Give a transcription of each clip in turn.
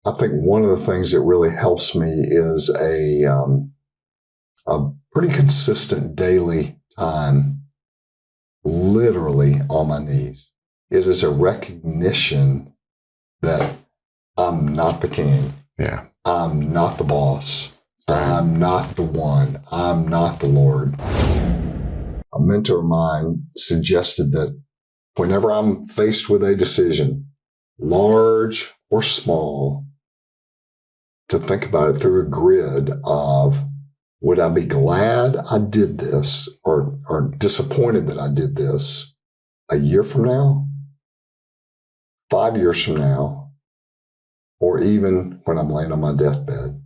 I think one of the things that really helps me is a pretty consistent daily time, literally on my knees. It is a recognition that I'm not the king. Yeah. I'm not the boss. Right. I'm not the one. I'm not the Lord. A mentor of mine suggested that whenever I'm faced with a decision, large or small, to think about it through a grid of, would I be glad I did this or disappointed that I did this a year from now, 5 years from now, or even when I'm laying on my deathbed?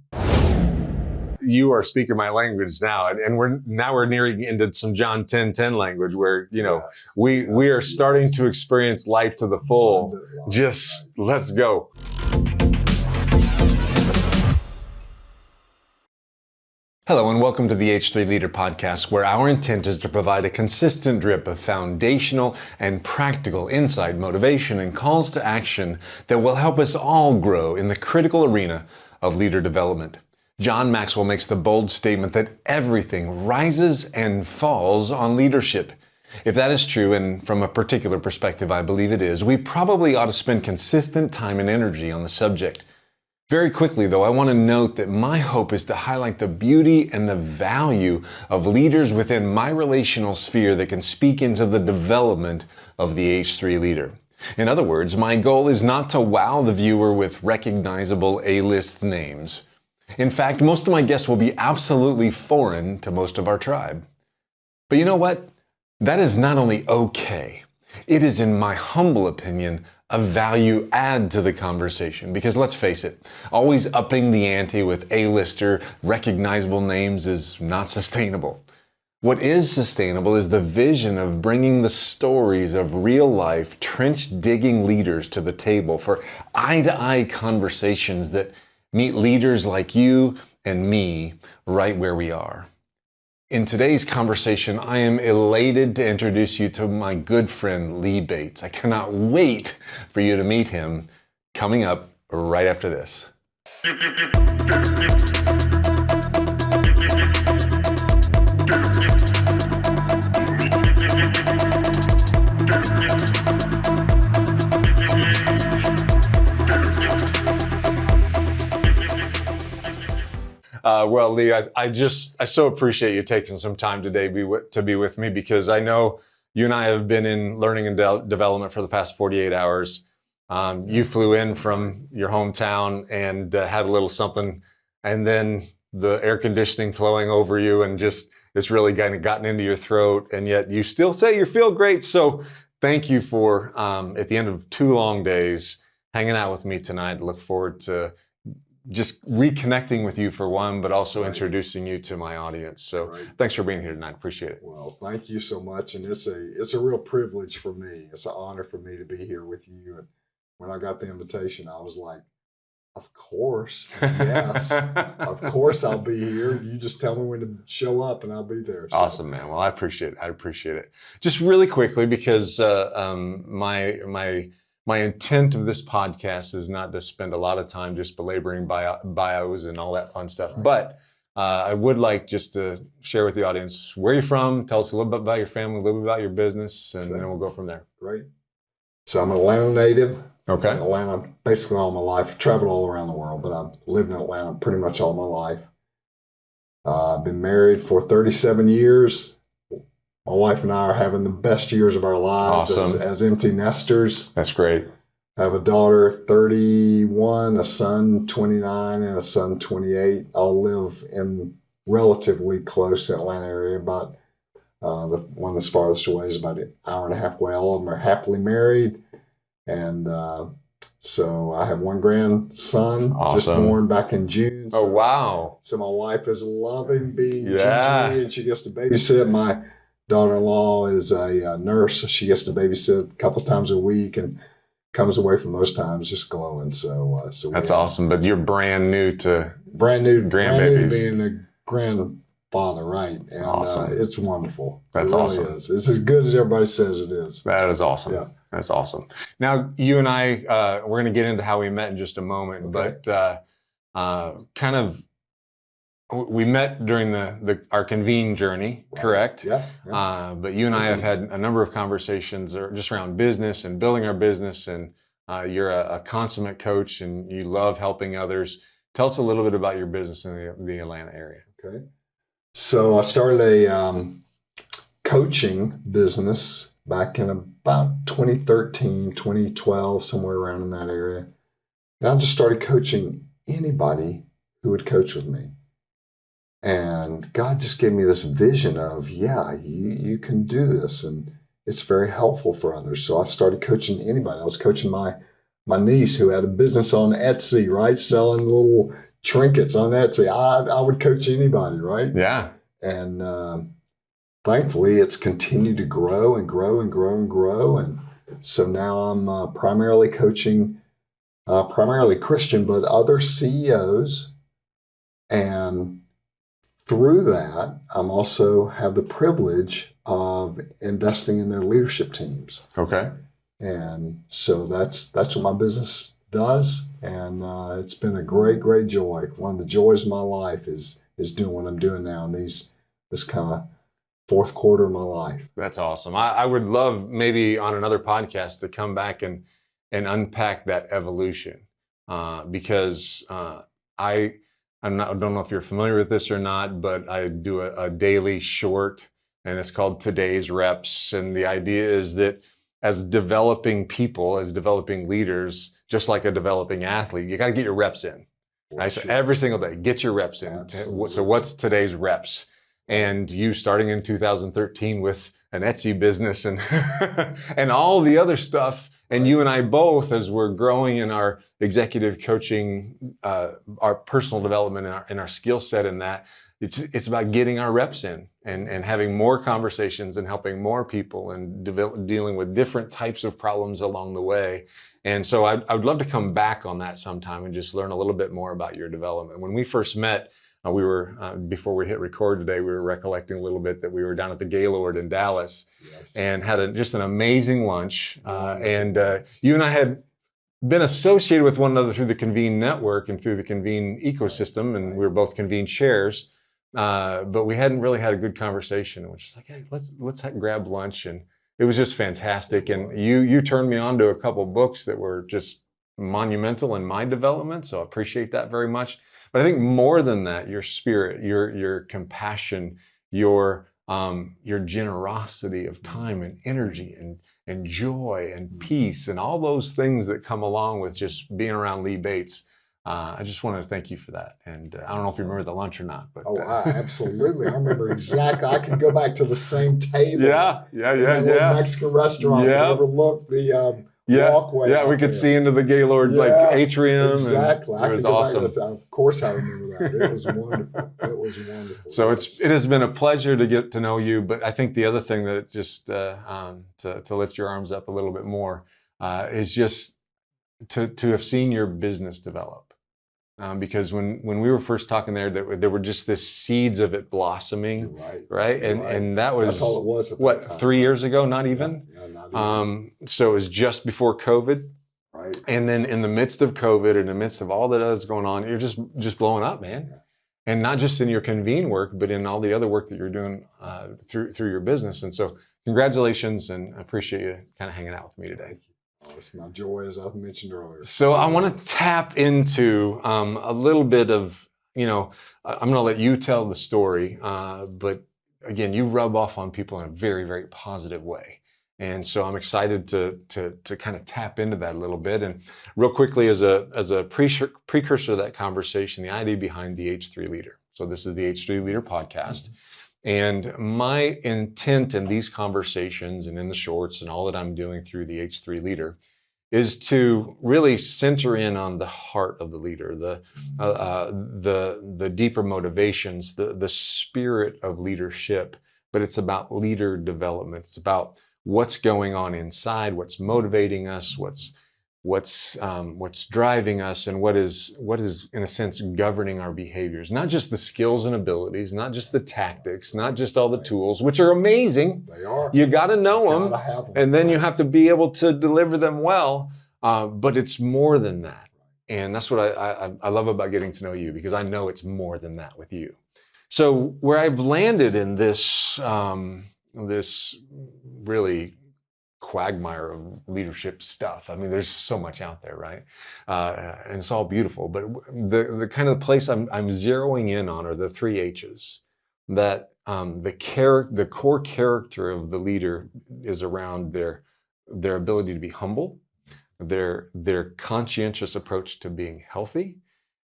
You are speaking my language now, and we're nearing into some John 10:10 language, where we are starting to experience life to the full. Just let's go. Hello and welcome to the H3 Leader Podcast, where our intent is to provide a consistent drip of foundational and practical insight, motivation, and calls to action that will help us all grow in the critical arena of leader development. John Maxwell makes the bold statement that everything rises and falls on leadership. If that is true, and from a particular perspective I believe it is, we probably ought to spend consistent time and energy on the subject. Very quickly, though, I want to note that my hope is to highlight the beauty and the value of leaders within my relational sphere that can speak into the development of the H3 leader. In other words, my goal is not to wow the viewer with recognizable A-list names. In fact, most of my guests will be absolutely foreign to most of our tribe. But you know what? That is not only okay. It is, in my humble opinion, a value add to the conversation, because let's face it, always upping the ante with A-lister recognizable names is not sustainable. What is sustainable is the vision of bringing the stories of real life, trench-digging leaders to the table for eye-to-eye conversations that meet leaders like you and me right where we are. In today's conversation, I am elated to introduce you to my good friend, Lee Bates. I cannot wait for you to meet him, coming up right after this. Well, Lee, I so appreciate you taking some time today to be with me, because I know you and I have been in learning and development for the past 48 hours. You flew in from your hometown and had a little something, and then the air conditioning flowing over you, and just it's really kind of gotten into your throat, and yet you still say you feel great. So thank you for, at the end of 2 long days, hanging out with me tonight. Look forward to just reconnecting with you for one, but also introducing you to my audience. So thanks for being here tonight. Appreciate it. Well, thank you so much. And it's a real privilege for me. It's an honor for me to be here with you. And when I got the invitation, I was like, of course, yes, of course I'll be here. You just tell me when to show up and I'll be there. So. Awesome, man. Well, I appreciate it. I appreciate it. Just really quickly, because my intent of this podcast is not to spend a lot of time just belaboring bios and all that fun stuff. But I would like just to share with the audience where you're from. Tell us a little bit about your family, a little bit about your business, and then we'll go from there. Great. So I'm an Atlanta native. Okay. In Atlanta basically all my life. I've traveled all around the world, but I've lived in Atlanta pretty much all my life. I've been married for 37 years. My wife and I are having the best years of our lives as empty nesters. That's great. I have a daughter, 31, a son, 29, and a son, 28. All live in relatively close Atlanta area. About the one that's farthest away is about an hour and a half away. All of them are happily married. And so I have one grandson, just born back in June. So, oh, wow. So my wife is loving being Gigi, and she gets to babysit. My daughter-in-law is a nurse. She gets to babysit a couple times a week and comes away from those times just glowing. So that's awesome. But you're brand new to grandbabies. Brand new to being a grandfather, right? And awesome. It's wonderful. That's it really awesome. Is. It's as good as everybody says it is. That is awesome. Yeah. That's awesome. Now, you and I, we're going to get into how we met in just a moment, Okay. but kind of, we met during our Convene journey, Right. correct? Yeah. But you and I have had a number of conversations just around business and building our business, and you're a consummate coach and you love helping others. Tell us a little bit about your business in the Atlanta area. Okay. So I started a coaching business back in about 2013, 2012, somewhere around in that area. And I just started coaching anybody who would coach with me. And God just gave me this vision of, yeah, you can do this. And it's very helpful for others. So I started coaching anybody. I was coaching my niece who had a business on Etsy, right? Selling little trinkets on Etsy. I would coach anybody, right? Yeah. And thankfully, it's continued to grow and grow and grow and grow. And so now I'm primarily coaching, primarily Christian, but other CEOs. And through that, I'm also have the privilege of investing in their leadership teams. Okay. And so that's what my business does. And it's been a great, great joy. One of the joys of my life is doing what I'm doing now in this kind of fourth quarter of my life. That's awesome. I would love maybe on another podcast to come back and unpack that evolution, because I don't know if you're familiar with this or not, but I do a daily short, and it's called Today's Reps. And the idea is that as developing people, as developing leaders, just like a developing athlete, you got to get your reps in. Right? So every single day, get your reps in. Absolutely. So what's today's reps? And you starting in 2013 with an Etsy business and and all the other stuff. And you and I both, as we're growing in our executive coaching, our personal development, and our skill set in that, it's about getting our reps in and having more conversations and helping more people and dealing with different types of problems along the way. And so I would love to come back on that sometime and just learn a little bit more about your development. When we first met, we were, before we hit record today, we were recollecting a little bit that we were down at the Gaylord in Dallas. Yes. And had just an amazing lunch. And you and I had been associated with one another through the Convene network and through the Convene ecosystem, and we were both Convene chairs, but we hadn't really had a good conversation. And we're just like, hey, let's grab lunch, and it was just fantastic. And you turned me on to a couple books that were just monumental in my development, so I appreciate that very much. But I think more than that, your spirit, your compassion, your generosity of time and energy and joy and peace and all those things that come along with just being around Lee Bates. I just wanted to thank you for that. And I don't know if you remember the lunch or not, but absolutely. I remember exactly. I could go back to the same table. Yeah. Little Mexican restaurant that overlooked the walkway. Yeah, we could see into the Gaylord atrium. Exactly. And it was awesome. Of course, I remember that. It was wonderful. It was wonderful. So it has been a pleasure to get to know you. But I think the other thing that just to lift your arms up a little bit more is just to have seen your business develop. Because when we were first talking there were just this seeds of it blossoming, right? And that's all it was. What, 3 years ago? Not even. Yeah, not even. So it was just before COVID, right? And then in the midst of COVID, in the midst of all that is going on, you're just blowing up, man. Yeah. And not just in your Convene work, but in all the other work that you're doing through your business. And so, congratulations, and I appreciate you kind of hanging out with me today. It's my joy, as I've mentioned earlier. So I want to tap into a little bit of, I'm going to let you tell the story, but again, you rub off on people in a very, very positive way. And so I'm excited to kind of tap into that a little bit. And real quickly, as a precursor to that conversation, the idea behind the H3 Leader. So this is the H3 Leader podcast. And my intent in these conversations and in the shorts and all that I'm doing through the H3 Leader is to really center in on the heart of the leader, the deeper motivations, the spirit of leadership. But it's about leader development. It's about what's going on inside, what's motivating us, what's driving us, and what is in a sense governing our behaviors. Not just the skills and abilities, not just the tactics, not just all the tools, which are amazing. They are. You got to know them, Gotta have them. and then you have to be able to deliver them well. But it's more than that, and that's what I love about getting to know you, because I know it's more than that with you. So where I've landed in this this really quagmire of leadership stuff. I mean, there's so much out there, right? And it's all beautiful. But the kind of place I'm zeroing in on are the 3 H's. That the core character of the leader is around their ability to be humble, their conscientious approach to being healthy,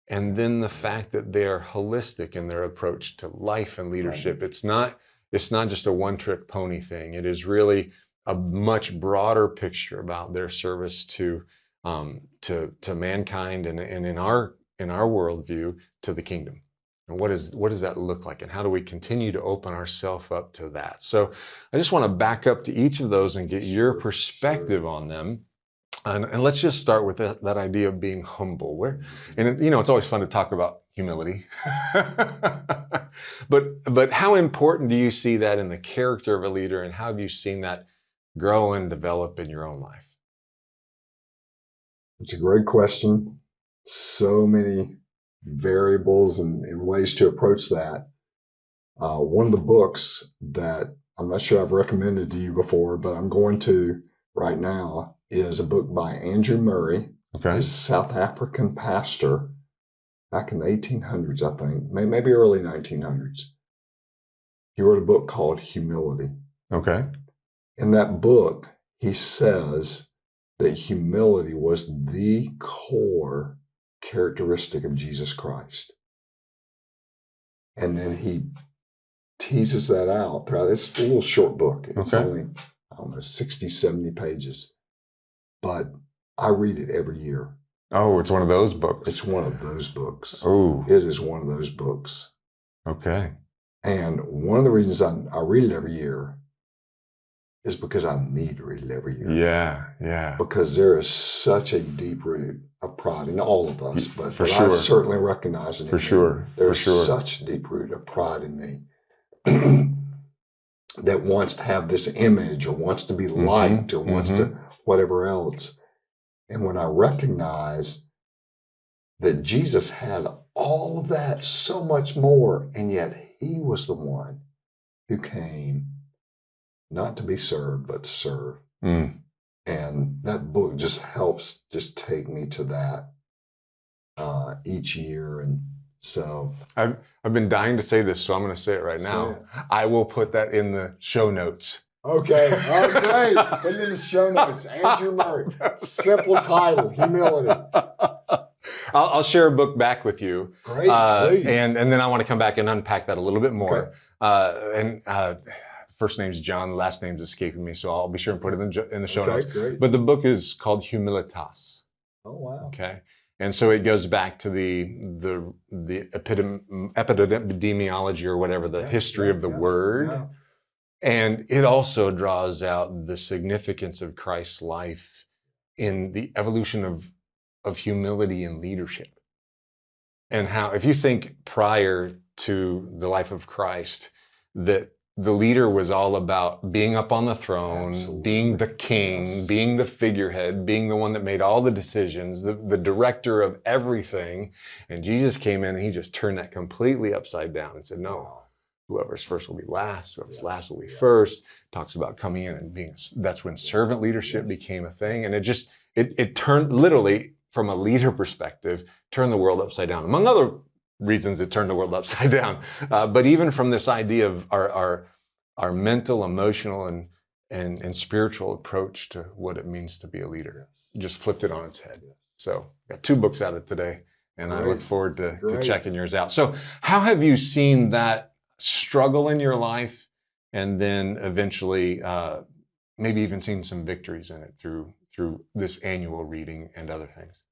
and then the fact that they are holistic in their approach to life and leadership. It's not just a one-trick pony thing. It is really a much broader picture about their service to mankind, and in our worldview, to the kingdom. And what does that look like, and how do we continue to open ourselves up to that? So I just want to back up to each of those and get your perspective on them. And let's just start with that idea of being humble. It's always fun to talk about humility. but how important do you see that in the character of a leader, and how have you seen that grow and develop in your own life? It's a great question. So many variables and ways to approach that. One of the books that I'm not sure I've recommended to you before, but I'm going to right now, is a book by Andrew Murray. Okay. He's a South African pastor back in the 1800s, I think, maybe early 1900s. He wrote a book called Humility. Okay. In that book, he says that humility was the core characteristic of Jesus Christ. And then he teases that out throughout. It's a little short book. It's only, 60, 70 pages. But I read it every year. Oh, it's one of those books. It's one of those books. Oh. It is one of those books. Okay. And one of the reasons I read it every year is because I need to read it every year. Yeah. Because there is such a deep root of pride in all of us, but sure. I certainly recognize it. For sure. There's such a deep root of pride in me that wants to have this image, or wants to be liked, or wants to whatever else. And when I recognize that Jesus had all of that, so much more, and yet he was the one who came not to be served, but to serve. And that book just helps just take me to that each year. And so I've been dying to say this, so I'm going to say it right now. I will put that in the show notes. Okay. Put it in the show notes. Andrew Murray. Simple title, Humility. I'll share a book back with you. Great, please. And then I want to come back and unpack that a little bit more. Okay. First name's John, the last name's escaping me, so I'll be sure and put it in the show notes. Great. But the book is called Humilitas. Oh, wow. Okay. And so it goes back to the epidemiology, or whatever, the history of the word. Yeah. And it also draws out the significance of Christ's life in the evolution of humility and leadership. And how, if you think prior to the life of Christ, that the leader was all about being up on the throne, being the king, being the figurehead, being the one that made all the decisions, the director of everything. And Jesus came in and he just turned that completely upside down and said, no, whoever's first will be last, whoever's last will be first. Talks about coming in and being, that's when servant leadership became a thing. And it turned, literally, from a leader perspective, turned the world upside down. Among other reasons, it turned the world upside down. But even from this idea of our mental, emotional, and spiritual approach to what it means to be a leader, just flipped it on its head. So got 2 books out of today, and I look forward to checking yours out. So how have you seen that struggle in your life, and then eventually maybe even seen some victories in it through this annual reading and other things?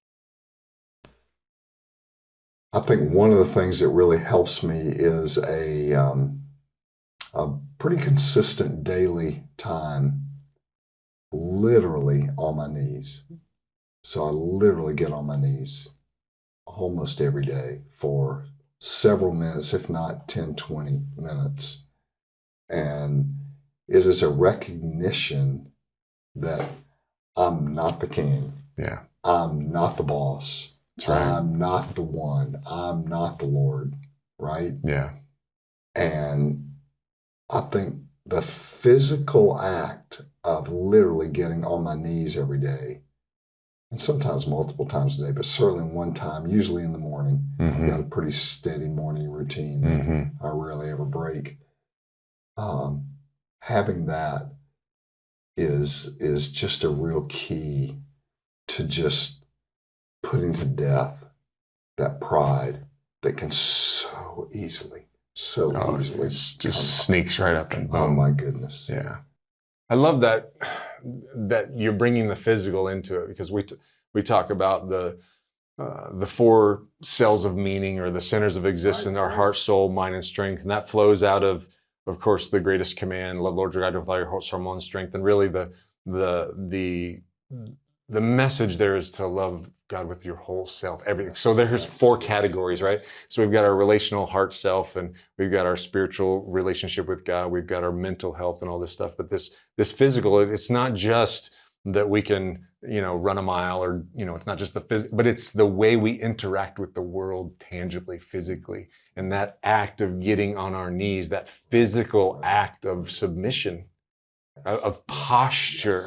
I think one of the things that really helps me is a pretty consistent daily time, literally on my knees. So I literally get on my knees almost every day for several minutes, if not 10, 20 minutes. And it is a recognition that I'm not the king. Yeah. I'm not the boss. That's right. I'm not the one. I'm not the Lord. Right? Yeah. And I think the physical act of literally getting on my knees every day, and sometimes multiple times a day, but certainly one time, usually in the morning. I've got a pretty steady morning routine that I rarely ever break. Having that is just a real key to just putting to death that pride that can so easily It just sneaks right up and boom. Oh my goodness. Yeah. I love that you're bringing the physical into it, because we talk about the 4 cells of meaning, or the centers of existence, our heart, soul, mind, and strength. And that flows out of course, the greatest command, love Lord your God with all your heart, soul, mind, and strength. And really the message there is to love God with your whole self, everything. So there's 4 categories, right? So we've got our relational heart self, and we've got our spiritual relationship with God. We've got our mental health and all this stuff. But this physical, it's not just that we can, run a mile, or, it's not just the physical, but it's the way we interact with the world tangibly, physically. And that act of getting on our knees, that physical act of submission, of posture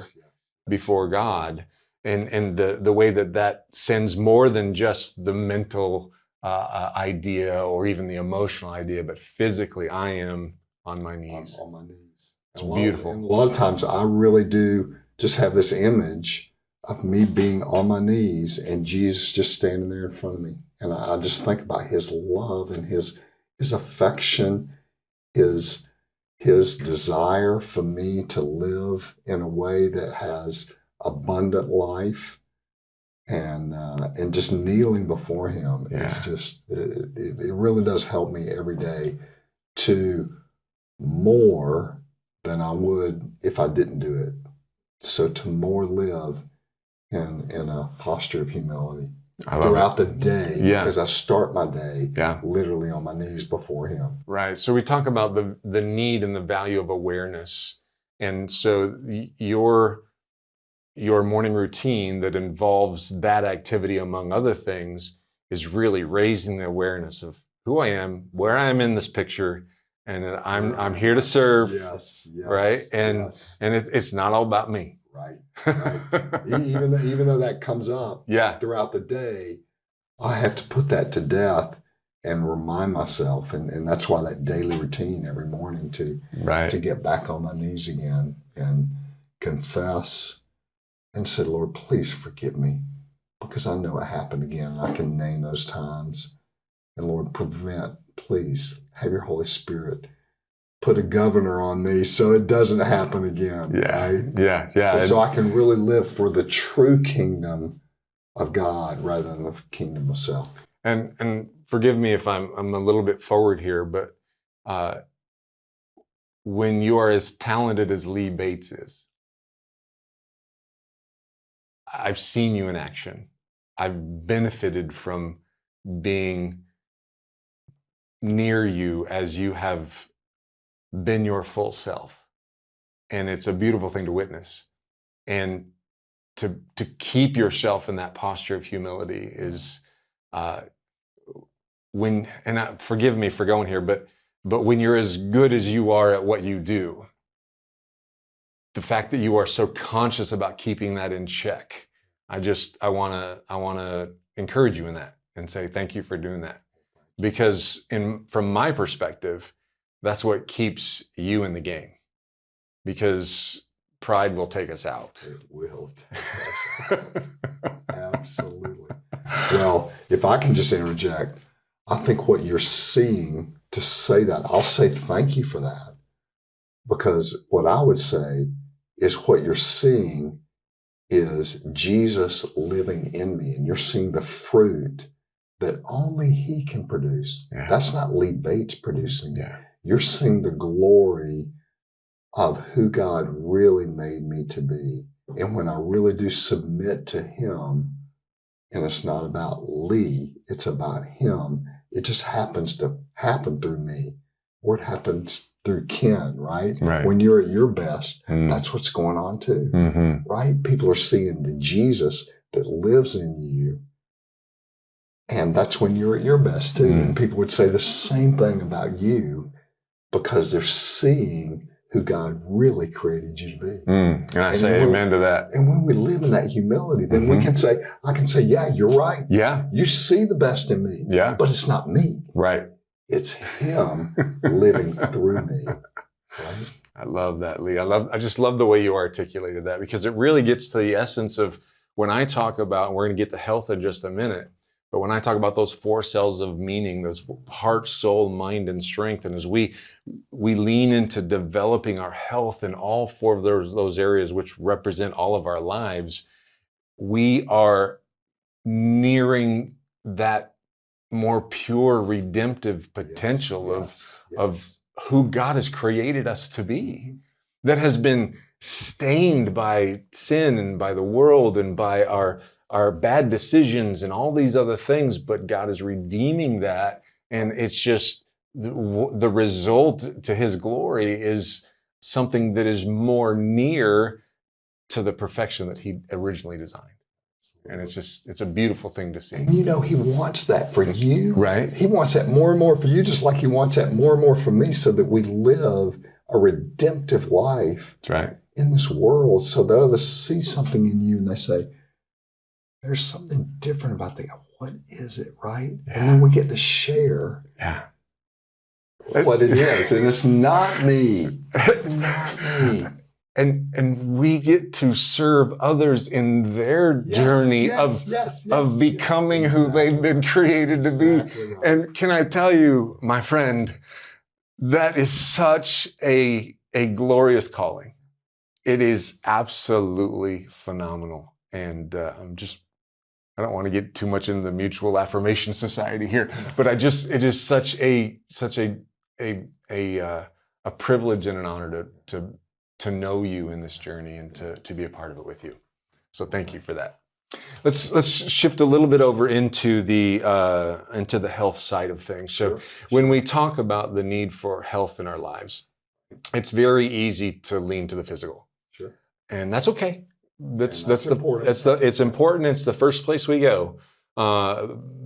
before God. And the way that sends more than just the mental idea, or even the emotional idea, but physically, I am on my knees. On my knees. It's beautiful. And a lot of times I really do just have this image of me being on my knees and Jesus just standing there in front of me. And I just think about his love and his affection, his desire for me to live in a way that has abundant life, and just kneeling before him. It's just, it really does help me every day to more than I would if I didn't do it. So to more live in a posture of humility throughout the day, because I start my day literally on my knees before him. Right. So we talk about the need and the value of awareness. And so your morning routine that involves that activity, among other things, is really raising the awareness of who I am, where I am in this picture, and that I'm here to serve. Yes. Right. And it's not all about me. Right. Even though that comes up throughout the day, I have to put that to death and remind myself, and that's why that daily routine every morning to get back on my knees again and confess and say, Lord, please forgive me, because I know it happened again. I can name those times. And Lord, please have your Holy Spirit put a governor on me so it doesn't happen again. Right? So I can really live for the true kingdom of God rather than the kingdom of self. And forgive me if I'm a little bit forward here, but when you are as talented as Lee Bates is, I've seen you in action. I've benefited from being near you as you have been your full self. And it's a beautiful thing to witness. And to keep yourself in that posture of humility is forgive me for going here, but when you're as good as you are at what you do, the fact that you are so conscious about keeping that in check, I want to encourage you in that and say thank you for doing that, because from my perspective, that's what keeps you in the game, because pride will take us out. It will take us out. Absolutely. Well, if I can just interject, I think what you're seeing, to say that, I'll say thank you for that, because what I would say is what you're seeing is Jesus living in me, and you're seeing the fruit that only he can produce. That's not Lee Bates producing. You're seeing the glory of who God really made me to be. And when I really do submit to him, and it's not about Lee, it's about him, it just happens to happen through me, or it happens through Ken, right? Right. When you're at your best, that's what's going on too, right? People are seeing the Jesus that lives in you. And that's when you're at your best too. And people would say the same thing about you because they're seeing who God really created you to be. And I say amen to that. And when we live in that humility, then I can say, yeah, you're right. Yeah. You see the best in me. Yeah. But it's not me. Right. It's him living through me. Right? I love that, Lee. I just love the way you articulated that, because it really gets to the essence of when I talk about, and we're going to get to health in just a minute, but when I talk about those 4 cells of meaning, those heart, soul, mind, and strength, and as we lean into developing our health in all 4 of those areas, which represent all of our lives, we are nearing that more pure redemptive potential of who God has created us to be, that has been stained by sin and by the world and by our bad decisions and all these other things, but God is redeeming that. And it's just the result to his glory is something that is more near to the perfection that he originally designed. And it's a beautiful thing to see. And he wants that for you. Right. He wants that more and more for you, just like he wants that more and more for me, so that we live a redemptive life. That's right. In this world, so that others see something in you and they say, there's something different about that. What is it, right? Yeah. And then we get to share what it is. And it's not me. It's not me. And we get to serve others in their journey of becoming who they've been created to be. Right. And can I tell you, my friend, that is such a glorious calling. It is absolutely phenomenal. And I don't want to get too much into the mutual affirmation society here, but it is such a privilege and an honor to know you in this journey and to be a part of it with you. So thank you for that. Let's shift a little bit over into the health side of things. So when we talk about the need for health in our lives, it's very easy to lean to the physical. Sure. And that's okay. It's important. It's important. It's the first place we go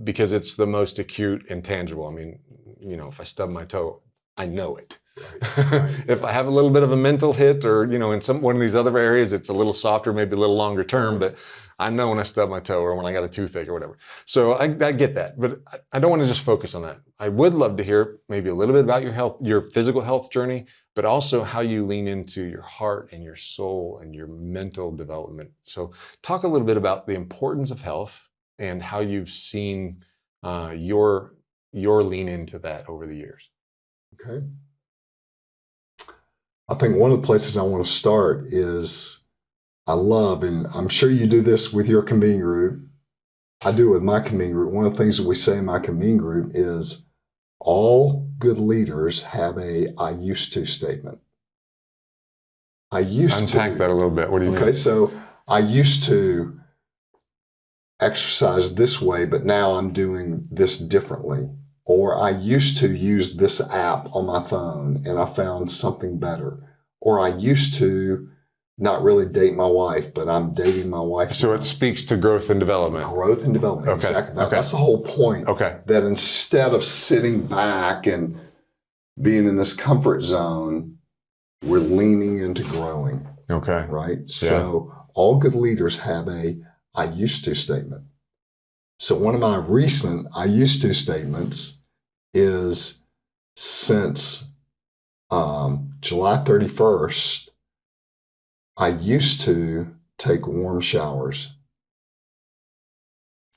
because it's the most acute and tangible. I mean, if I stub my toe, I know it. Right. If I have a little bit of a mental hit, or in one of these other areas, it's a little softer, maybe a little longer term, but I know when I stub my toe or when I got a toothache or whatever. So I get that, but I don't want to just focus on that. I would love to hear maybe a little bit about your health, your physical health journey, but also how you lean into your heart and your soul and your mental development. So talk a little bit about the importance of health and how you've seen your lean into that over the years. Okay. I think one of the places I want to start is I love, and I'm sure you do this with your Convene group. I do it with my Convene group. One of the things that we say in my Convene group is all good leaders have a I used to statement. I used to. Unpack that a little bit. What do you mean? Okay, so I used to exercise this way, but now I'm doing this differently. Or I used to use this app on my phone and I found something better. Or I used to not really date my wife, but I'm dating my wife. So it speaks to growth and development. Growth and development, okay. Exactly. That's the whole point. Okay. That instead of sitting back and being in this comfort zone, we're leaning into growing. Okay. Right? Yeah. So all good leaders have a I used to statement. So one of my recent I used to statements is since July 31st, I used to take warm showers.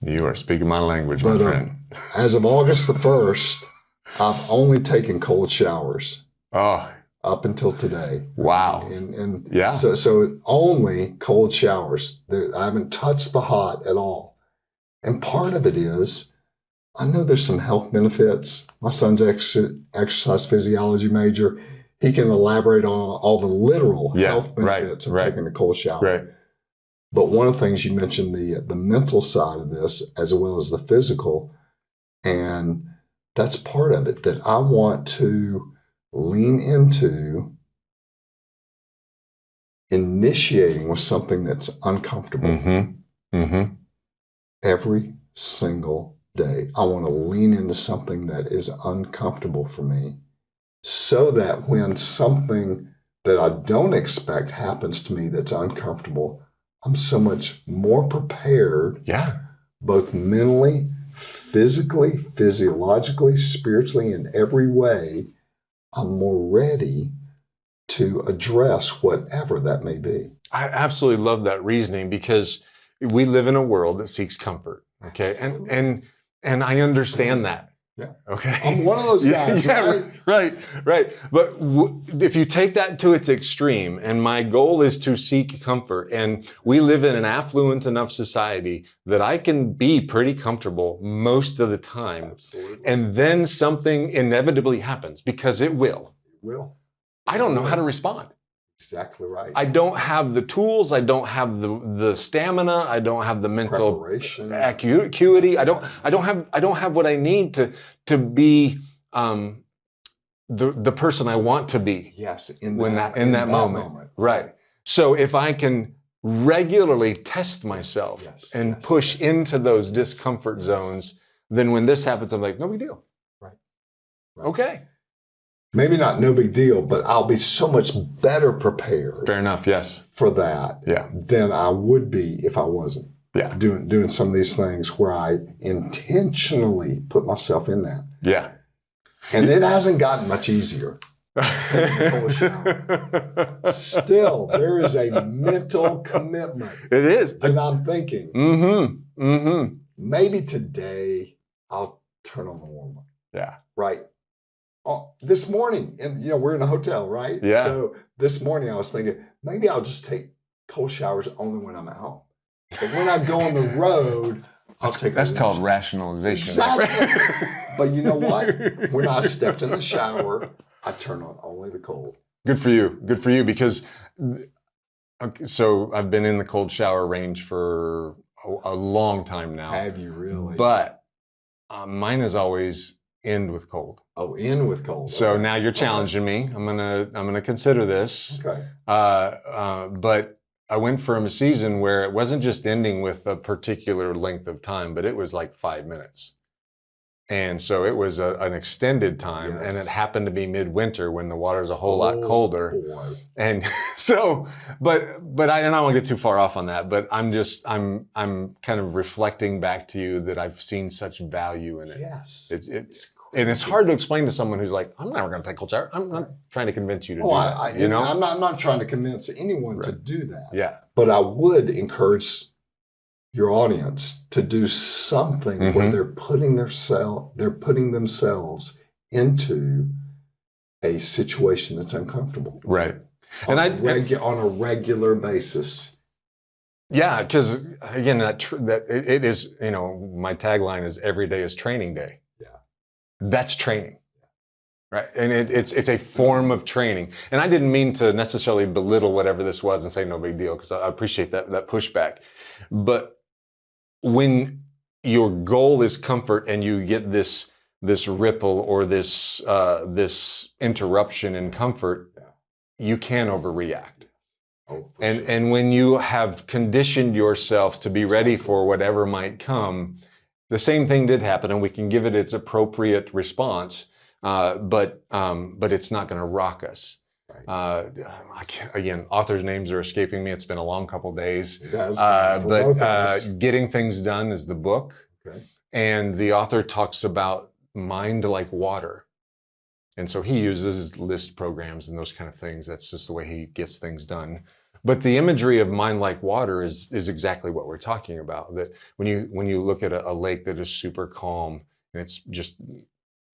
You are speaking my language, my friend. As of August the 1st, I've only taken cold showers. Oh. Up until today. Wow. And yeah. So only cold showers. I haven't touched the hot at all. And part of it is, I know there's some health benefits. My son's exercise physiology major. He can elaborate on all the literal health benefits of taking a cold shower. Right. But one of the things you mentioned, the mental side of this as well as the physical, and that's part of it that I want to lean into initiating with something that's uncomfortable Mm-hmm. Mm-hmm. every single day. I want to lean into something that is uncomfortable for me so that when something that I don't expect happens to me that's uncomfortable, I'm so much more prepared, Yeah. both mentally, physically, physiologically, spiritually, in every way. I'm more ready to address whatever that may be. I absolutely love that reasoning because we live in a world that seeks comfort. Okay. Absolutely. And I understand that. Yeah. Okay. I'm one of those guys, right? But if you take that to its extreme, and my goal is to seek comfort, and we live in an affluent enough society that I can be pretty comfortable most of the time. Absolutely. And then something inevitably happens, because it will. It will. I don't know how to respond. Exactly right. I don't have the tools. I don't have the stamina. I don't have the mental Preparation. acuity. I don't have what I need to be the person I want to be. Yes, in that moment. Right. So if I can regularly test myself and push into those discomfort zones, then when this happens, I'm like, no big deal. Right. Okay. Maybe not no big deal, but I'll be so much better prepared. Fair enough. Yes. For that. Yeah. Than I would be if I wasn't. Yeah. Doing some of these things where I intentionally put myself in that. Yeah. And it hasn't gotten much easier. Still, there is a mental commitment. It is. And I'm thinking, maybe today I'll turn on the warm-up. Yeah. Right. This morning, and we're in a hotel, right? Yeah. So this morning I was thinking, maybe I'll just take cold showers only when I'm at home. But when I go on the road, I'll take. That's called rationalization. Exactly. But you know what? When I stepped in the shower, I turned on only the cold. Good for you. Good for you, because so I've been in the cold shower range for a long time now. Have you really? But mine is always end with cold. Oh, end with cold. So now you're challenging me. I'm gonna consider this. Okay. But I went from a season where it wasn't just ending with a particular length of time, but it was like 5 minutes. And so it was an extended time, and it happened to be midwinter when the water's a whole lot colder. Boy. And so, but I don't want to get too far off on that, but I'm kind of reflecting back to you that I've seen such value in it. Yes. And it's hard to explain to someone who's like, I'm never going to take cold shower. I'm not trying to convince you to do that. I'm not trying to convince anyone to do that. Yeah. But I would encourage your audience to do something where they're putting themselves into a situation that's uncomfortable. Right. On a regular basis. Yeah, because again, it is, my tagline is every day is training day. Yeah. That's training. Right. And it's a form of training. And I didn't mean to necessarily belittle whatever this was and say no big deal, because I appreciate that pushback. But when your goal is comfort and you get this ripple or this interruption in comfort, you can overreact. And when you have conditioned yourself to be ready for whatever might come, the same thing did happen, and we can give it its appropriate response. But it's not going to rock us. Right. Again, authors' names are escaping me. It's been a long couple days. But Getting Things Done is the book. Okay. And the author talks about mind like water. And so he uses list programs and those kind of things. That's just the way he gets things done. But the imagery of mind like water is exactly what we're talking about. That when you look at a lake that is super calm, and it's just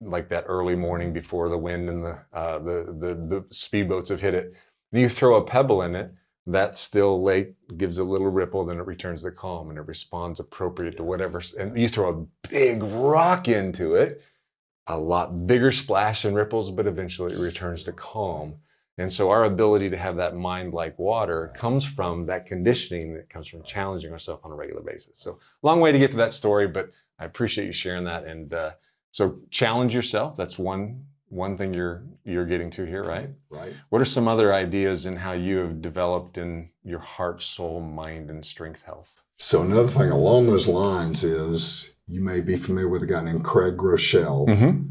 like that early morning before the wind and the speedboats have hit it, and you throw a pebble in it, that still lake gives a little ripple, then it returns to calm and it responds appropriate to whatever. And you throw a big rock into it, a lot bigger splash and ripples, but eventually it returns to calm. And so our ability to have that mind like water comes from that conditioning that comes from challenging ourselves on a regular basis. So long way to get to that story, but I appreciate you sharing that. And so challenge yourself. That's one thing you're getting to here, right? Right. What are some other ideas in how you have developed in your heart, soul, mind, and strength health? So another thing along those lines is you may be familiar with a guy named Craig Groeschel. Mm-hmm.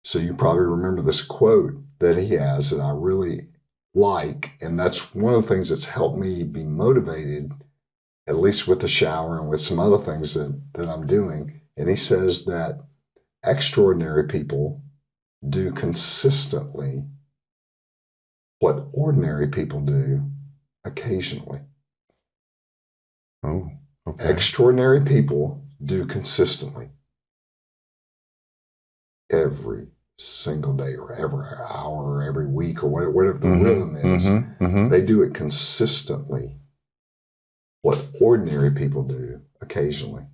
So you probably remember this quote that he has that I really like. And that's one of the things that's helped me be motivated, at least with the shower and with some other things that I'm doing. And he says that extraordinary people do consistently what ordinary people do occasionally. Oh, okay. Extraordinary people do consistently every single day or every hour or every week or whatever the rhythm is. They do it consistently what ordinary people do occasionally.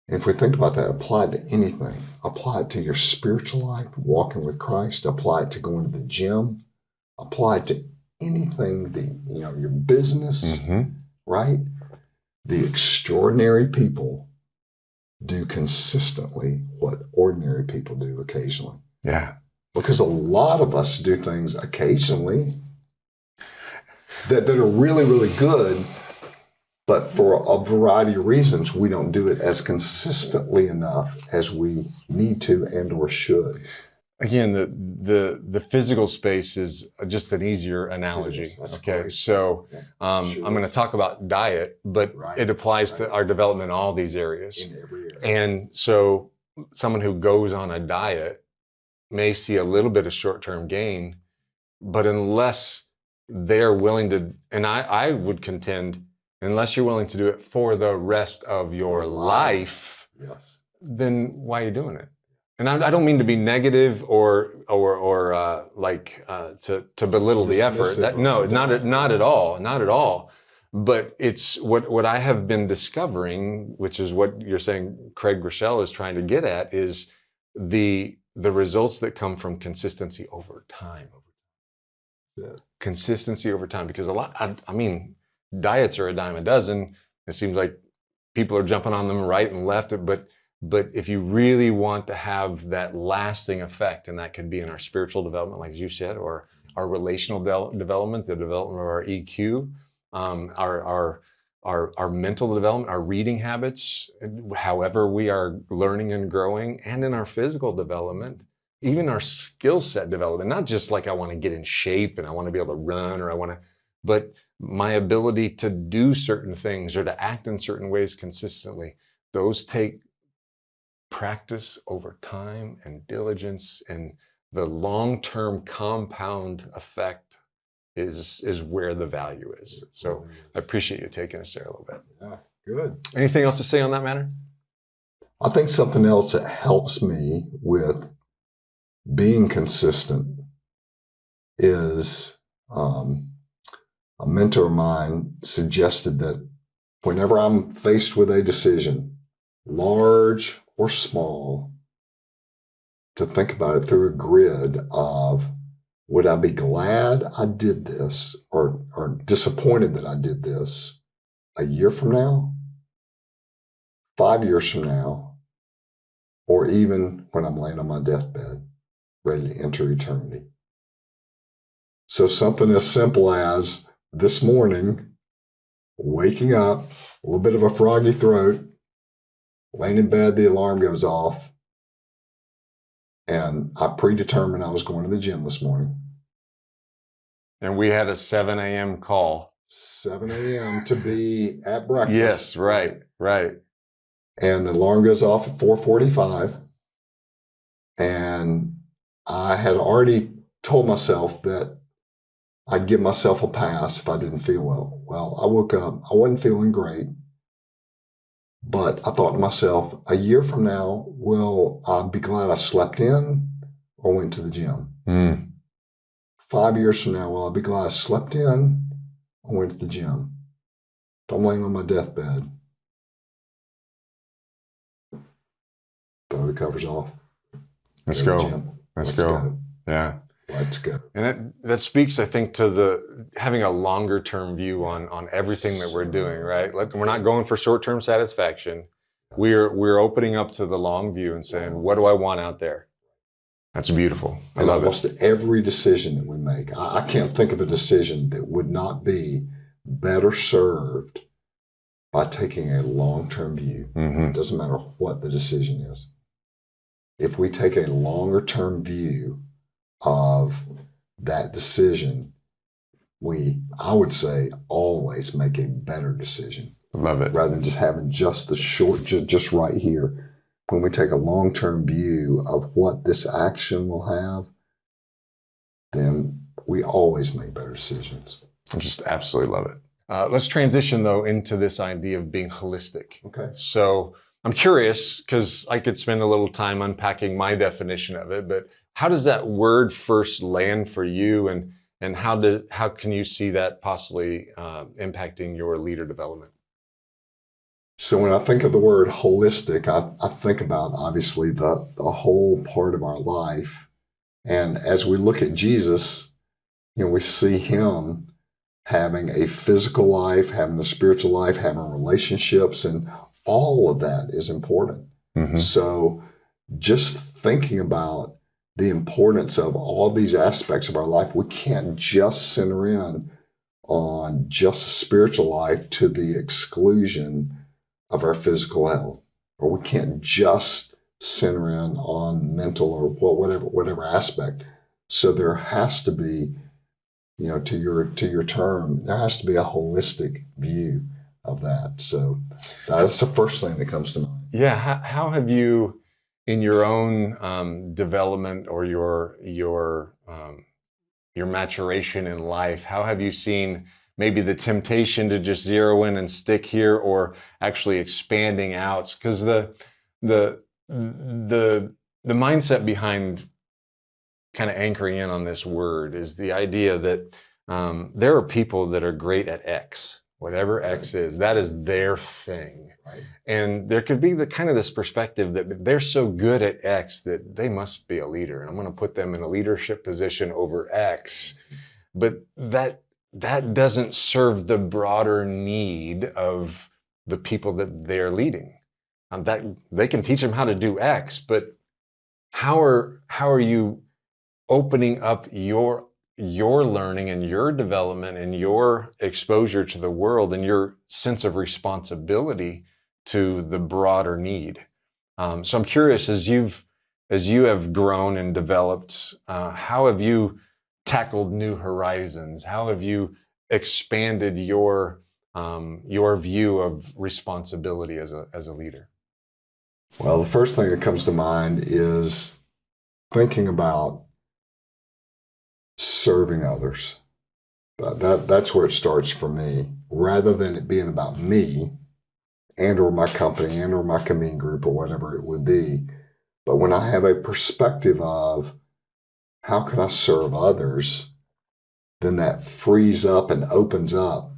And if we think about that, apply it to anything. Apply it to your spiritual life, walking with Christ. Apply it to going to the gym. Apply it to anything, your business, right? The extraordinary people do consistently what ordinary people do occasionally. Yeah. Because a lot of us do things occasionally that are really, really good, but for a variety of reasons, we don't do it as consistently enough as we need to and or should. Again, the physical space is just an easier analogy. Okay, great. So I'm going to talk about diet, but it applies to our development in all these areas. In every area. And so someone who goes on a diet may see a little bit of short-term gain, but unless they're willing to, and I would contend, unless you're willing to do it for the rest of your life, yes, then why are you doing it? And I don't mean to be negative or to belittle the effort. Not at all. But it's what I have been discovering, which is what you're saying Craig Groeschel is trying to get at, is the results that come from consistency over time. Yeah. Consistency over time, because I mean, diets are a dime a dozen. It seems like people are jumping on them right and left, but if you really want to have that lasting effect, and that could be in our spiritual development, like you said, or our relational development, the development of our EQ, our mental development, our reading habits, however we are learning and growing, and in our physical development, even our skill set development, not just like I want to get in shape and I want to be able to run but my ability to do certain things or to act in certain ways consistently, those take practice over time and diligence, and the long-term compound effect is where the value is. So I appreciate you taking us there a little bit. Yeah, good. Anything else to say on that matter? I think something else that helps me with being consistent is a mentor of mine suggested that whenever I'm faced with a decision, large or small, to think about it through a grid of, would I be glad I did this or disappointed that I did this a year from now, 5 years from now, or even when I'm laying on my deathbed, ready to enter eternity. So something as simple as this morning, waking up, a little bit of a froggy throat, laying in bed, the alarm goes off, and I predetermined I was going to the gym this morning. And we had a 7 a.m. call. 7 a.m. to be at breakfast. Yes, right. And the alarm goes off at 4:45. And I had already told myself that I'd give myself a pass if I didn't feel well. Well, I woke up, I wasn't feeling great. But I thought to myself, a year from now, will I be glad I slept in or went to the gym? 5 years from now, will I be glad I slept in or went to the gym? If I'm laying on my deathbed, throw the covers off. Let's go. Let's go. Yeah. Let's go. And that speaks, I think, to having a longer term view on everything that we're doing, right? We're not going for short term satisfaction. We're opening up to the long view and saying, what do I want out there? That's beautiful. I love almost it. Every decision that we make, I can't think of a decision that would not be better served by taking a long-term view. It doesn't matter what the decision is. If we take a longer-term view of that decision, I would say, always make a better decision. Love it. Rather than just having just the short, just right here. When we take a long-term view of what this action will have, then we always make better decisions. I just absolutely love it. Let's transition, though, into this idea of being holistic. Okay. So I'm curious, because I could spend a little time unpacking my definition of it, but how does that word first land for you, and how can you see that possibly impacting your leader development? So when I think of the word holistic, I think about, obviously, the whole part of our life. And as we look at Jesus, we see him having a physical life, having a spiritual life, having relationships, and all of that is important. So just thinking about the importance of all these aspects of our life, we can't just center in on just a spiritual life to the exclusion of our physical health, or we can't just center in on mental or whatever aspect. So there has to be, to your term, there has to be a holistic view of that. So that's the first thing that comes to mind. Yeah. How have you, in your own development or your maturation in life, how have you seen maybe the temptation to just zero in and stick here, or actually expanding out? Because the mindset behind kind of anchoring in on this word is the idea that there are people that are great at X, whatever X is, that is their thing. Right. And there could be this perspective that they're so good at X that they must be a leader, and I'm going to put them in a leadership position over X. But that doesn't serve the broader need of the people that they're leading. That they can teach them how to do X, but how are you opening up your learning and your development and your exposure to the world and your sense of responsibility to the broader need? So I'm curious, as you have grown and developed, how have you tackled new horizons? How have you expanded your view of responsibility as a leader? Well, the first thing that comes to mind is thinking about serving others. That's where it starts for me, rather than it being about me and or my company and or my Convene group or whatever it would be. But when I have a perspective of how can I serve others, then that frees up and opens up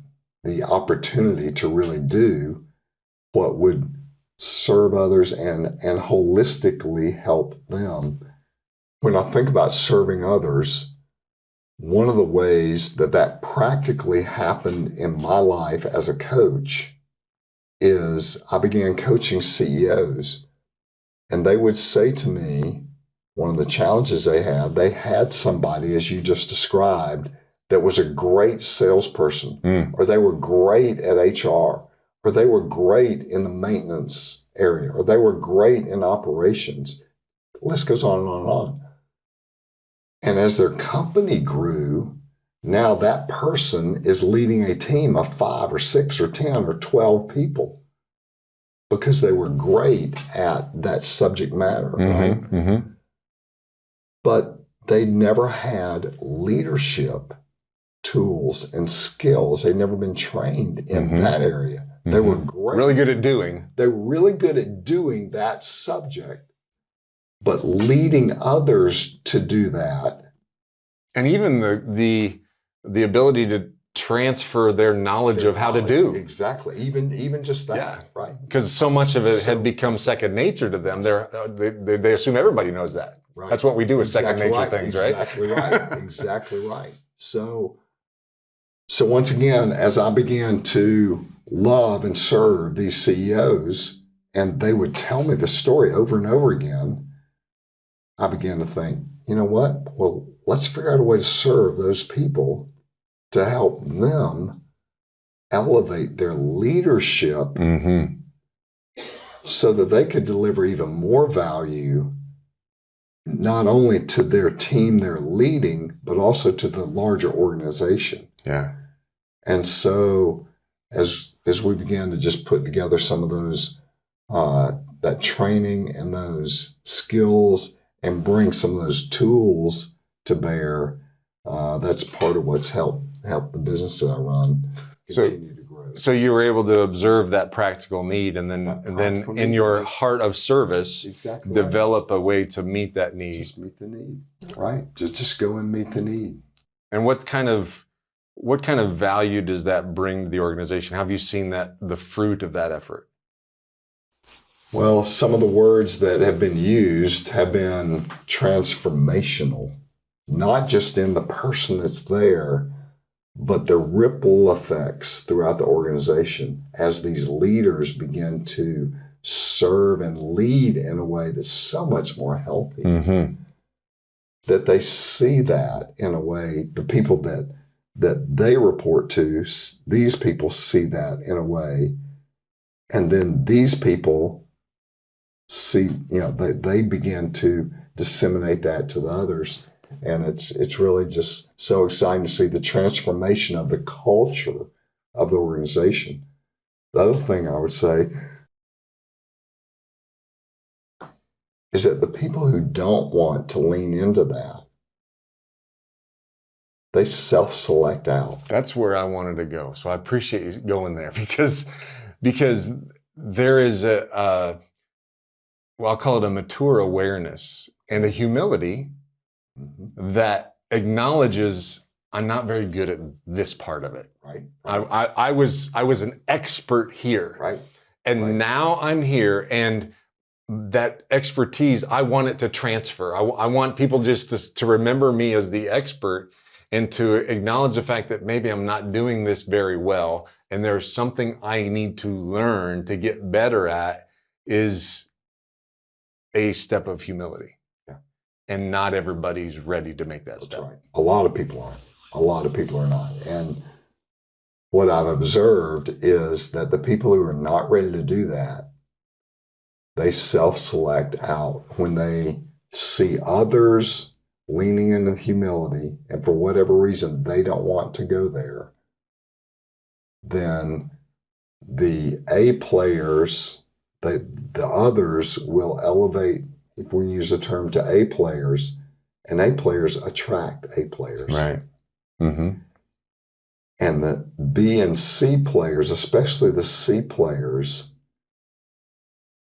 the opportunity to really do what would serve others and holistically help them. When I think about serving others, one of the ways that practically happened in my life as a coach is I began coaching CEOs, and they would say to me, one of the challenges they had somebody, as you just described, that was a great salesperson, or they were great at HR, or they were great in the maintenance area, or they were great in operations. The list goes on and on and on. And as their company grew, now that person is leading a team of 5 or 6 or 10 or 12 people because they were great at that subject matter, right? But they never had leadership tools and skills. They'd never been trained in that area. They were great. Really good at doing. They're really good at doing that subject, but leading others to do that. And even the ability transfer their knowledge of how to do. Exactly. Even just that, Yeah. right? Because so much of it had become second nature to them. They assume everybody knows that. Right. That's what we do with second nature right. things, right? Exactly right. Exactly right. So once again, as I began to love and serve these CEOs, and they would tell me the story over and over again, I began to think, you know what? Well, let's figure out a way to serve those people to help them elevate their leadership so that they could deliver even more value, not only to their team they're leading, but also to the larger organization. Yeah. And so as we began to just put together some of those, that training and those skills and bring some of those tools to bear, that's part of what's helped the business that I run continue to grow. So you were able to observe that practical need, and then in your heart of service, develop a way to meet that need. Just meet the need, right? Just go and meet the need. And what kind of value does that bring to the organization? How have you seen the fruit of that effort? Well, some of the words that have been used have been transformational, not just in the person that's there, but the ripple effects throughout the organization as these leaders begin to serve and lead in a way that's so much more healthy. That they see that in a way, the people that they report to, these people see that in a way, and then these people see, they begin to disseminate that to the others. And it's really just so exciting to see the transformation of the culture of the organization. The other thing I would say is that the people who don't want to lean into that, they self-select out. That's where I wanted to go. So I appreciate you going there because there is well, I'll call it a mature awareness and a humility that acknowledges I'm not very good at this part of it. Right. I was an expert here. Right. And now I'm here, and that expertise, I want it to transfer. I want people just to remember me as the expert and to acknowledge the fact that maybe I'm not doing this very well, and there's something I need to learn to get better at, is a step of humility. And not everybody's ready to make that step. Right. A lot of people aren't. A lot of people are not. And what I've observed is that the people who are not ready to do that, they self-select out when they see others leaning into humility, and for whatever reason they don't want to go there. Then the A players, the others will elevate, if we use the term, to A players, and A players attract A players. Right. And the B and C players, especially the C players,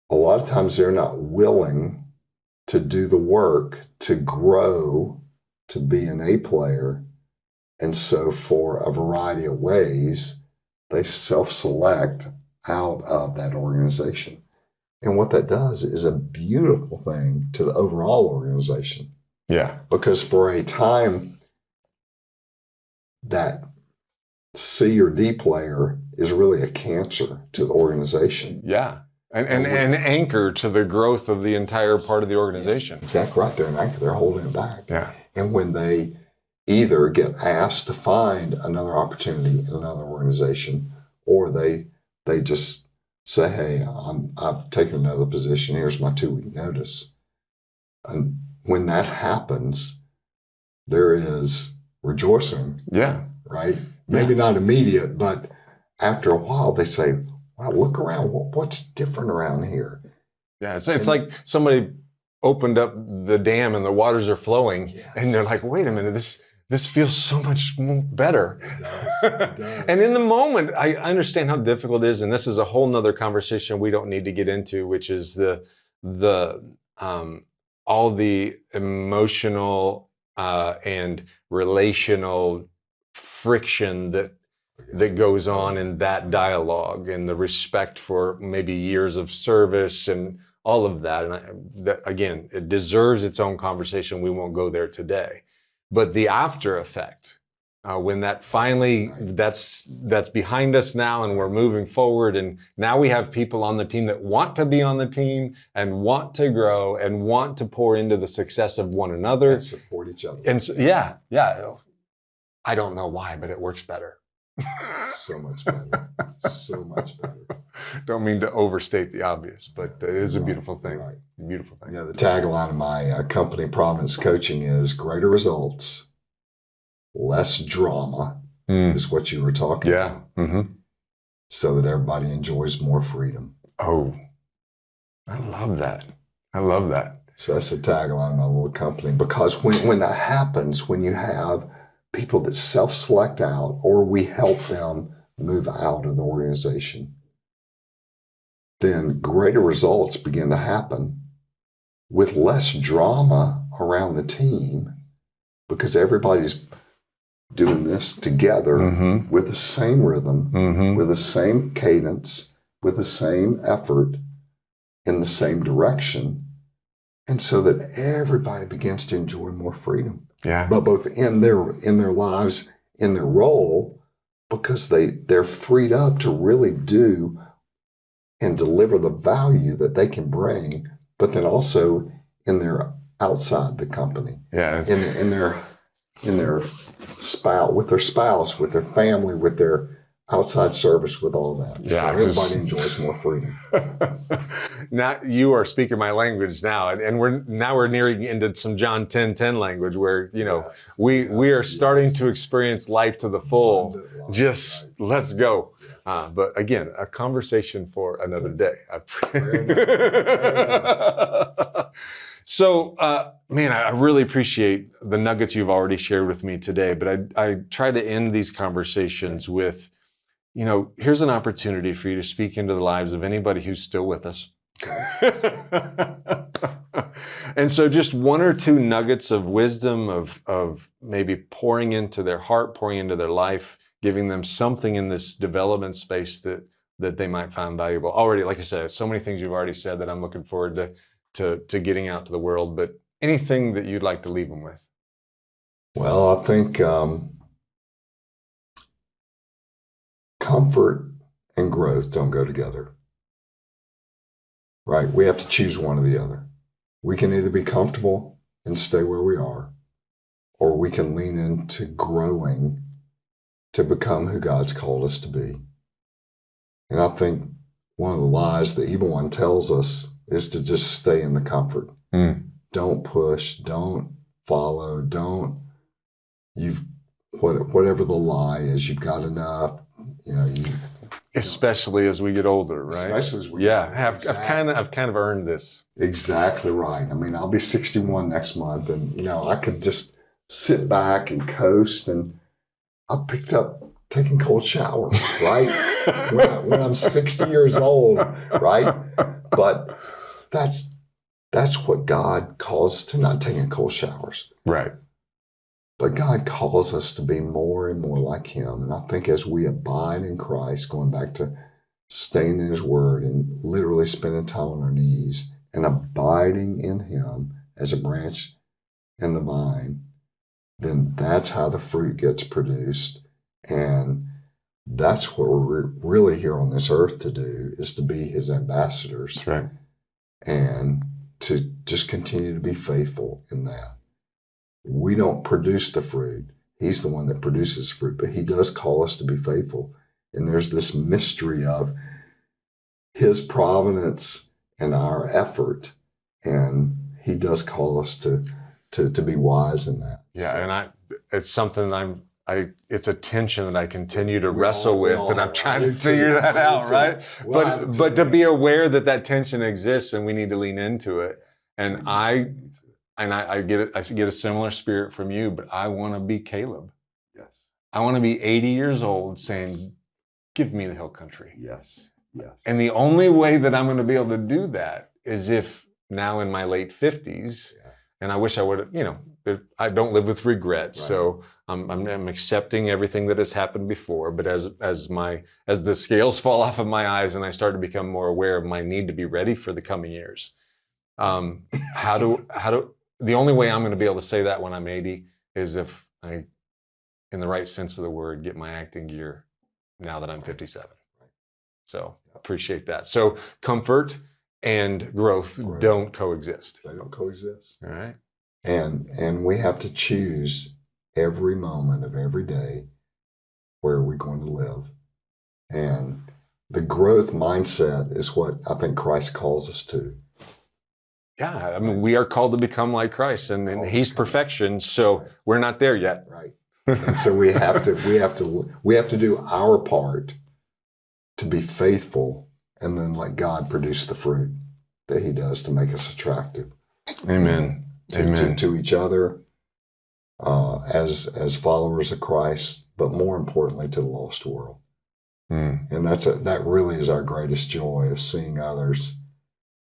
a lot of times they're not willing to do the work to grow to be an A player. And so for a variety of ways, they self-select out of that organization. And what that does is a beautiful thing to the overall organization. Yeah. Because for a time, that C or D player is really a cancer to the organization. Yeah. And an anchor to the growth of the entire part of the organization. Exactly right. They're an anchor. They're holding it back. Yeah. And when they either get asked to find another opportunity in another organization, or they just say, hey, I've taken another position. Here's my 2-week notice. And when that happens, there is rejoicing. Yeah. Right? Maybe not immediate, but after a while they say, wow, look around. What's different around here? Yeah. It's like somebody opened up the dam and the waters are flowing. Yes. And they're like, wait a minute, this feels so much better. It does. And in the moment, I understand how difficult it is. And this is a whole nother conversation we don't need to get into, which is all the emotional and relational friction that goes on in that dialogue, and the respect for maybe years of service and all of that. And that, again, it deserves its own conversation. We won't go there today. But the after effect, when that finally, that's behind us now, and we're moving forward, and now we have people on the team that want to be on the team and want to grow and want to pour into the success of one another. And support each other. And so, yeah. I don't know why, but it works better. So much better. So much better. Don't mean to overstate the obvious, but it is a beautiful thing. Right. A beautiful thing. You know, the tagline of my company, Providence Coaching, is greater results, less drama, is what you were talking about. Mm-hmm. So that everybody enjoys more freedom. Oh, I love that. I love that. So that's the tagline of my little company. Because when that happens, when you have people that self-select out, or we help them move out of the organization, then greater results begin to happen with less drama around the team, because everybody's doing this together with the same rhythm, with the same cadence, with the same effort, in the same direction. And so that everybody begins to enjoy more freedom. Yeah. But both in their lives, in their role, because they're freed up to really do and deliver the value that they can bring, but then also in their outside the company. Yeah. In their spouse, with their family, with their outside service, with all that. Yeah, so everybody enjoys more freedom. Now you are speaking my language now, and we're nearing into some John 10:10 language, where Yes. we are starting Yes. to experience life to the full. Love it, Just right. let's go. Yes. But again, a conversation for another day. So, man, I really appreciate the nuggets you've already shared with me today. But I try to end these conversations with, here's an opportunity for you to speak into the lives of anybody who's still with us. And so just one or two nuggets of wisdom of maybe pouring into their heart, pouring into their life, giving them something in this development space that they might find valuable. Already, like I said, so many things you've already said that I'm looking forward to getting out to the world, but anything that you'd like to leave them with? Well, I think comfort and growth don't go together. Right? We have to choose one or the other. We can either be comfortable and stay where we are, or we can lean into growing to become who God's called us to be. And I think one of the lies the evil one tells us is to just stay in the comfort. Don't push, don't follow, whatever the lie is, you've got enough, Especially as we get older, right? Especially as we get older. Exactly. I've kind of earned this. Exactly right. I mean, I'll be 61 next month, and I could just sit back and coast. And I picked up taking cold showers, right? when I'm 60 years old, right? But that's what God calls us to, not taking cold showers. Right. But God calls us to be more and more like Him. And I think as we abide in Christ, going back to staying in His Word and literally spending time on our knees and abiding in Him as a branch in the vine, then that's how the fruit gets produced. And that's what we're really here on this earth to do, is to be His ambassadors. That's right. And to just continue to be faithful in that. We don't produce the fruit. He's the one that produces fruit, but He does call us to be faithful. And there's this mystery of His providence and our effort. And He does call us to be wise in that. Yeah, and it's something it's a tension that I continue to wrestle with, and I'm trying to figure that out, right? But to be aware that tension exists, and we need to lean into it. And I get it. I get a similar spirit from you, but I want to be Caleb. Yes. I want to be 80 years old saying, "Give me the hill country." Yes. Yes. And the only way that I'm going to be able to do that is if now in my late 50s, and I wish I would have, I don't live with regret. Right. So I'm accepting everything that has happened before. But as the scales fall off of my eyes and I start to become more aware of my need to be ready for the coming years, how do the only way I'm going to be able to say that when I'm 80 is if I, in the right sense of the word, get my acting gear now that I'm 57. So appreciate that. So comfort and growth don't coexist. They don't coexist. All right. And we have to choose every moment of every day where we're going to live. And the growth mindset is what I think Christ calls us to. Yeah, I mean, we are called to become like Christ, and He's perfection, so we're not there yet. Right. And so we have to do our part to be faithful, and then let God produce the fruit that He does to make us attractive. Amen. Amen. To each other, as followers of Christ, but more importantly to the lost world. And that really is our greatest joy, of seeing others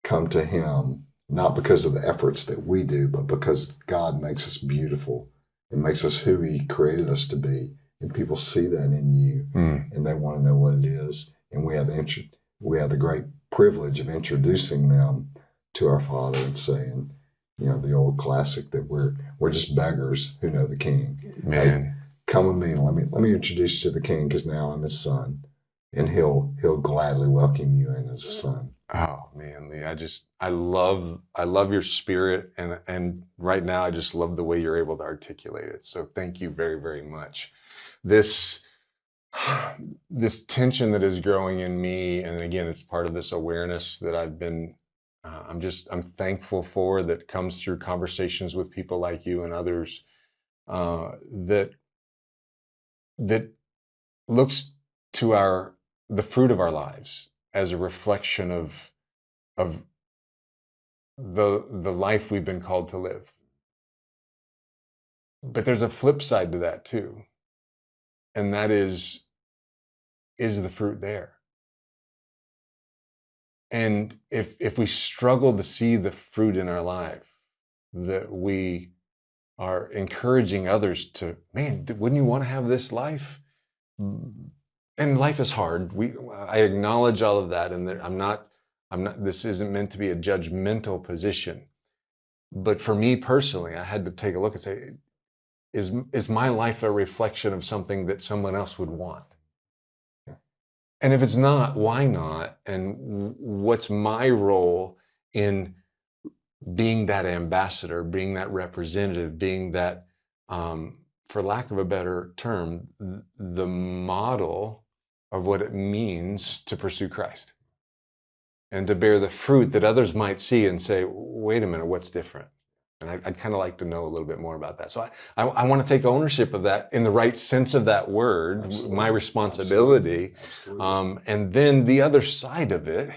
come to Him, not because of the efforts that we do, but because God makes us beautiful and makes us who He created us to be. And people see that in you, and they want to know what it is. And we have the great privilege of introducing them to our Father and saying, the old classic that we're just beggars who know the King. Man, hey, come with me and let me introduce you to the King, because now I'm His son, and He'll gladly welcome you in as a son. Oh man, Lee, I love your spirit, and right now I just love the way you're able to articulate it. So thank you very, very much. This tension that is growing in me, and again, it's part of this awareness that I've been. I'm thankful for, that comes through conversations with people like you and others, that looks to the fruit of our lives as a reflection of the life we've been called to live. But there's a flip side to that too. And that is the fruit there? And if we struggle to see the fruit in our life, that we are encouraging others to, man, wouldn't you want to have this life? And life is hard. I acknowledge all of that, and I'm not. This isn't meant to be a judgmental position, but for me personally, I had to take a look and say, is my life a reflection of something that someone else would want? And if it's not, why not? And what's my role in being that ambassador, being that representative, being that, for lack of a better term, the model of what it means to pursue Christ and to bear the fruit that others might see and say, wait a minute, what's different? And I'd kind of like to know a little bit more about that. So I want to take ownership of that in the right sense of that word, my responsibility. Absolutely. And then the other side of it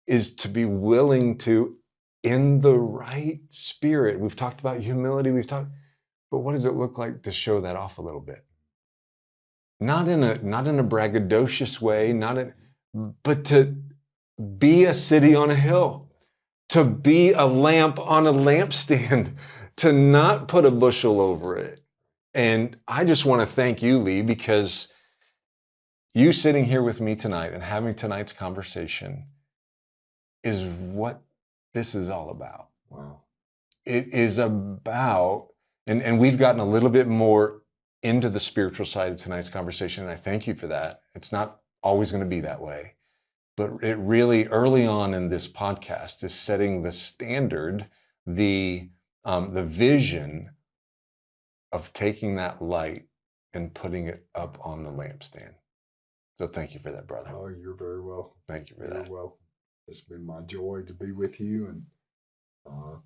is to be willing to, in the right spirit, we've talked about humility, but what does it look like to show that off a little bit? Not in a braggadocious way, but to be a city on a hill. To be a lamp on a lampstand, to not put a bushel over it. And I just want to thank you, Lee, because you sitting here with me tonight and having tonight's conversation is what this is all about. Wow. It is about, and we've gotten a little bit more into the spiritual side of tonight's conversation, and I thank you for that. It's not always going to be that way. But it really, early on in this podcast, is setting the standard, the vision of taking that light and putting it up on the lampstand. So thank you for that, brother. Oh, you're very welcome. Thank you for that. You're welcome. It's been my joy to be with you, and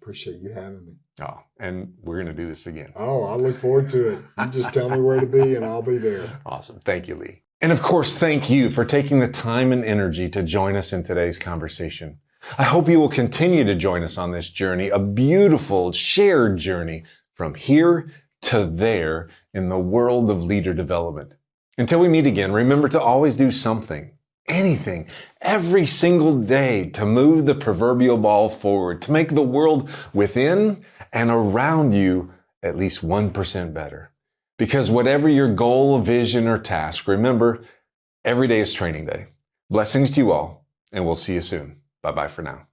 appreciate you having me. Oh, and we're going to do this again. Oh, I look forward to it. You just tell me where to be, and I'll be there. Awesome. Thank you, Lee. And of course, thank you for taking the time and energy to join us in today's conversation. I hope you will continue to join us on this journey, a beautiful shared journey from here to there in the world of leader development. Until we meet again, remember to always do something, anything, every single day to move the proverbial ball forward, to make the world within and around you at least 1% better. Because whatever your goal, vision, or task, remember, every day is training day. Blessings to you all, and we'll see you soon. Bye-bye for now.